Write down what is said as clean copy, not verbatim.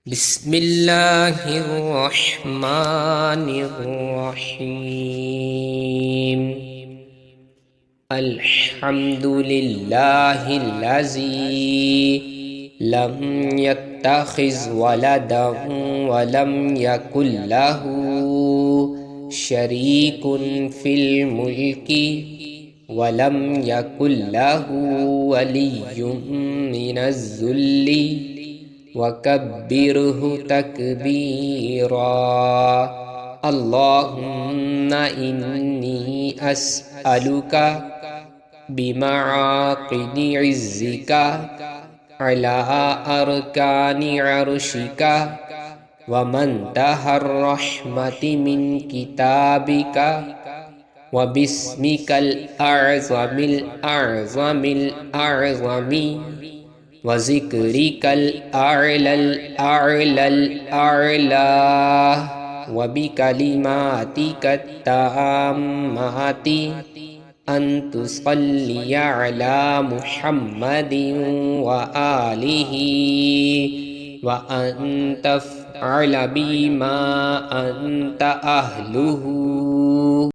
बिस्मिल्लाहिर्रहमानिर्रहीम। अल्हम्दुलिल्लाहिल्लज़ी लम यत्तखिज़ वलदन वलम यकुल लहू शरीकुन फिल मुल्की वलम यकुल लहू वलिय्युम मिनज़्ज़ुल्ली वकब्बिरहु तकबीरा। अल्लाहुम्मा इन्नी अस्अलुका बिमआक़िदि इज़्ज़िका अला अरकानि अर्शिका व मंतहर रहमति मिन किताबिका व बिस्मिकल अअज़मिल अअज़मिल अअज़मी व ज़िक्रिकल अअलल अअलल अअला व बिकलिमातिकत ताम्माति अन तुसल्ली अला मुहम्मदिन व आलिही व अन तफ़अल बिमा अंत अहलुहु।